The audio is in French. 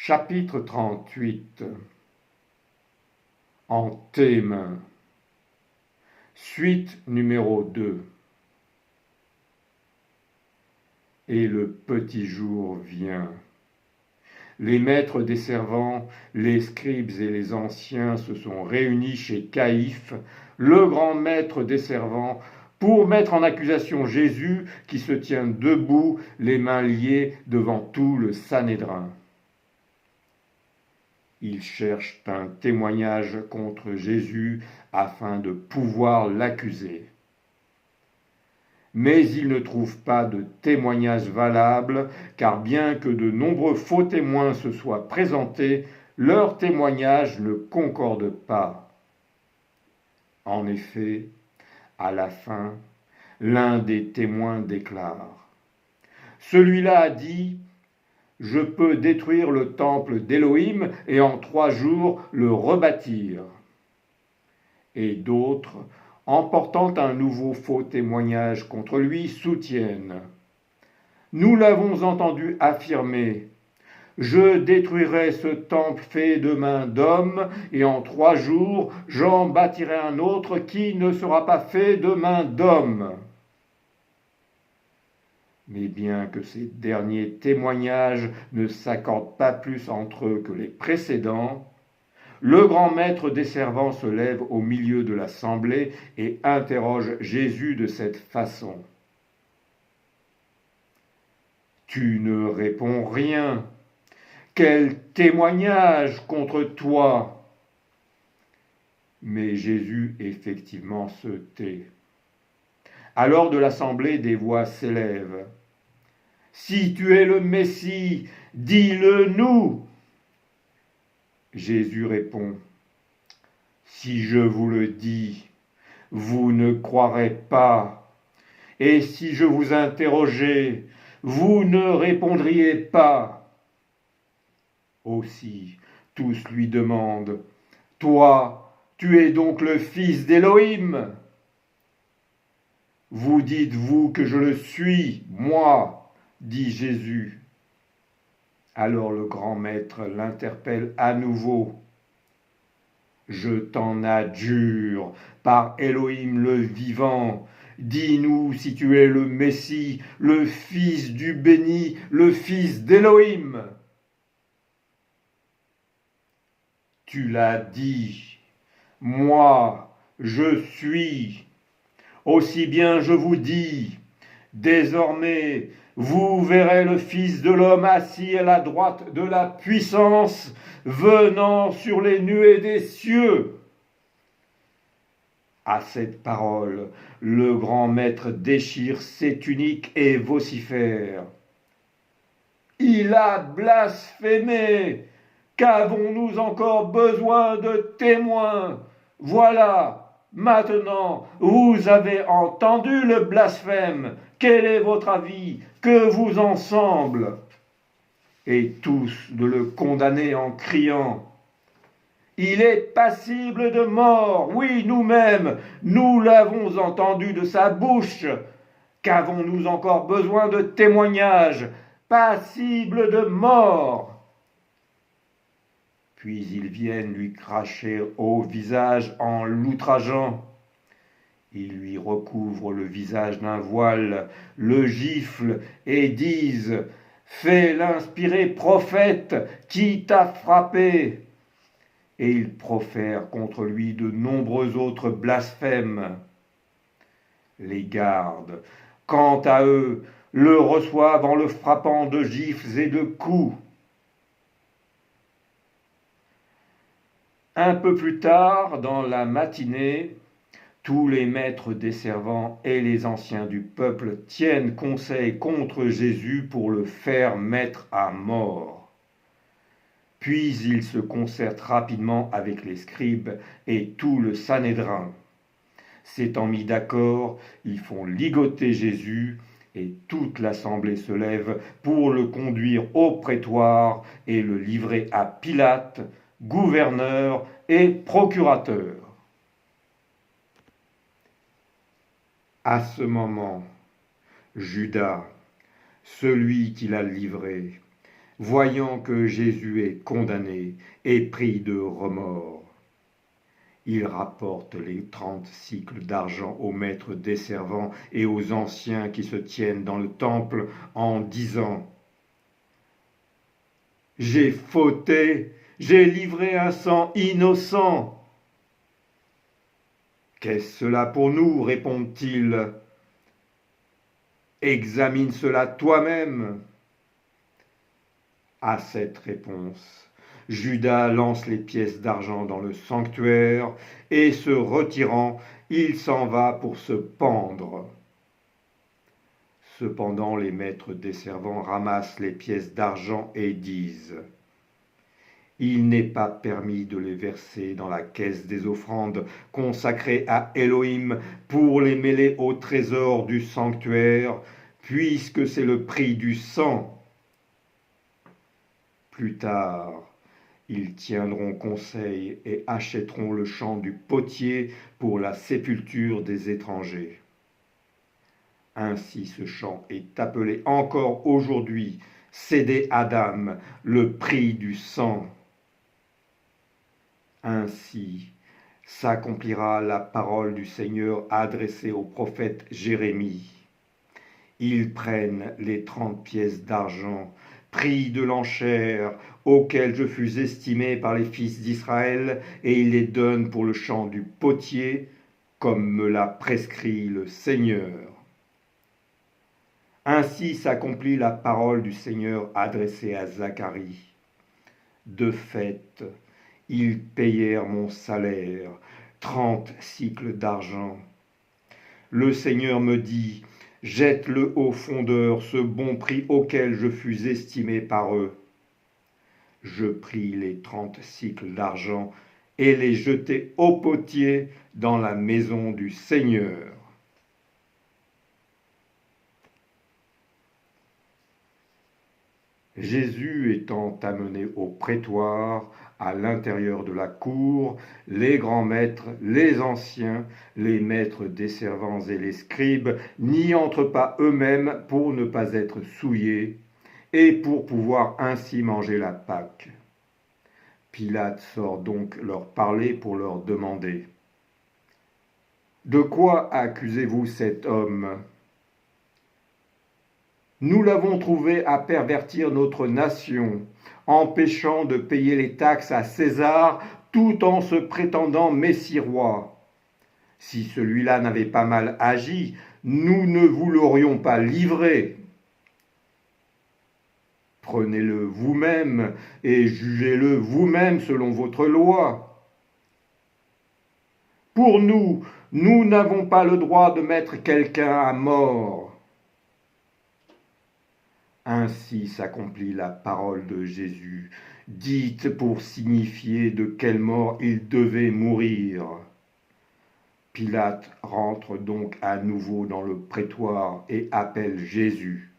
Chapitre 38. En tes mains. Suite numéro 2. Et le petit jour vient. Les maîtres des servants, les scribes et les anciens se sont réunis chez Caïphe, le grand maître des servants, pour mettre en accusation Jésus qui se tient debout, les mains liées devant tout le Sanhédrin. Ils cherchent un témoignage contre Jésus afin de pouvoir l'accuser. Mais ils ne trouvent pas de témoignage valable, car bien que de nombreux faux témoins se soient présentés, leurs témoignages ne concordent pas. En effet, à la fin, l'un des témoins déclare : « Celui-là a dit : je peux détruire le temple d'Élohim et en 3 jours le rebâtir. » Et d'autres, en portant un nouveau faux témoignage contre lui, soutiennent : « Nous l'avons entendu affirmer : je détruirai ce temple fait de mains d'hommes, et en 3 jours, j'en bâtirai un autre qui ne sera pas fait de mains d'hommes. » Mais bien que ces derniers témoignages ne s'accordent pas plus entre eux que les précédents, le grand maître des servants se lève au milieu de l'assemblée et interroge Jésus de cette façon : « Tu ne réponds rien. Quel témoignage contre toi ?» Mais Jésus effectivement se tait. Alors de l'assemblée des voix s'élèvent : « Si tu es le Messie, dis-le nous !» Jésus répond : « Si je vous le dis, vous ne croirez pas. Et si je vous interrogeais, vous ne répondriez pas. » Aussi, tous lui demandent : « Toi, tu es donc le Fils d'Élohim ? » « Vous dites-vous que je le suis, moi ?» dit Jésus. Alors le grand maître l'interpelle à nouveau : « Je t'en adjure, par Élohim le vivant, dis-nous si tu es le Messie, le Fils du béni, le Fils d'Élohim. » Tu l'as dit, moi, je suis. Aussi bien je vous dis, désormais, vous verrez le Fils de l'homme assis à la droite de la puissance, venant sur les nuées des cieux. » À cette parole, le grand maître déchire ses tuniques et vocifère : « Il a blasphémé ! Qu'avons-nous encore besoin de témoins ? Voilà ! Maintenant, vous avez entendu le blasphème. Quel est votre avis ? Que vous en semble ? » Et tous de le condamner en criant : « Il est passible de mort. Oui, nous-mêmes, nous l'avons entendu de sa bouche. Qu'avons-nous encore besoin de témoignages ? Passible de mort. » Puis ils viennent lui cracher au visage en l'outrageant. Ils lui recouvrent le visage d'un voile, le giflent et disent : « Fais l'inspiré prophète, qui t'a frappé ?» Et ils profèrent contre lui de nombreux autres blasphèmes. Les gardes, quant à eux, le reçoivent en le frappant de gifles et de coups. Un peu plus tard, dans la matinée, tous les maîtres des servants et les anciens du peuple tiennent conseil contre Jésus pour le faire mettre à mort. Puis ils se concertent rapidement avec les scribes et tout le Sanhédrin. S'étant mis d'accord, ils font ligoter Jésus et toute l'assemblée se lève pour le conduire au prétoire et le livrer à Pilate, gouverneur et procurateur. À ce moment, Judas, celui qui l'a livré, voyant que Jésus est condamné et pris de remords. Il rapporte les 30 sicles d'argent aux maîtres des servants et aux anciens qui se tiennent dans le temple en disant : « J'ai fauté, j'ai livré un sang innocent. » « Qu'est-ce cela pour nous ? Répondent-ils. Examine cela toi-même. » À cette réponse, Judas lance les pièces d'argent dans le sanctuaire et se retirant, il s'en va pour se pendre. Cependant, les maîtres des servants ramassent les pièces d'argent et disent : « Il n'est pas permis de les verser dans la caisse des offrandes consacrées à Elohim pour les mêler au trésor du sanctuaire, puisque c'est le prix du sang. » Plus tard, ils tiendront conseil et achèteront le champ du potier pour la sépulture des étrangers. Ainsi ce champ est appelé encore aujourd'hui Sédé Adam, le prix du sang. Ainsi s'accomplira la parole du Seigneur adressée au prophète Jérémie. Ils prennent les 30 pièces d'argent, prix de l'enchère, auxquels je fus estimé par les fils d'Israël, et ils les donnent pour le champ du potier, comme me l'a prescrit le Seigneur. Ainsi s'accomplit la parole du Seigneur adressée à Zacharie. De fait, ils payèrent mon salaire, 30 sicles d'argent. Le Seigneur me dit : jette-le aux fondeurs, ce bon prix auquel je fus estimé par eux. Je pris les 30 sicles d'argent et les jetai au potier dans la maison du Seigneur. Jésus étant amené au prétoire, à l'intérieur de la cour, les grands maîtres, les anciens, les maîtres des servants et les scribes n'y entrent pas eux-mêmes pour ne pas être souillés et pour pouvoir ainsi manger la Pâque. Pilate sort donc leur parler pour leur demander : « De quoi accusez-vous cet homme ? Nous l'avons trouvé à pervertir notre nation, empêchant de payer les taxes à César tout en se prétendant Messie-roi. Si celui-là n'avait pas mal agi, nous ne vous l'aurions pas livré. Prenez-le vous-même et jugez-le vous-même selon votre loi. Pour nous, nous n'avons pas le droit de mettre quelqu'un à mort. » Ainsi s'accomplit la parole de Jésus, dite pour signifier de quelle mort il devait mourir. Pilate rentre donc à nouveau dans le prétoire et appelle Jésus.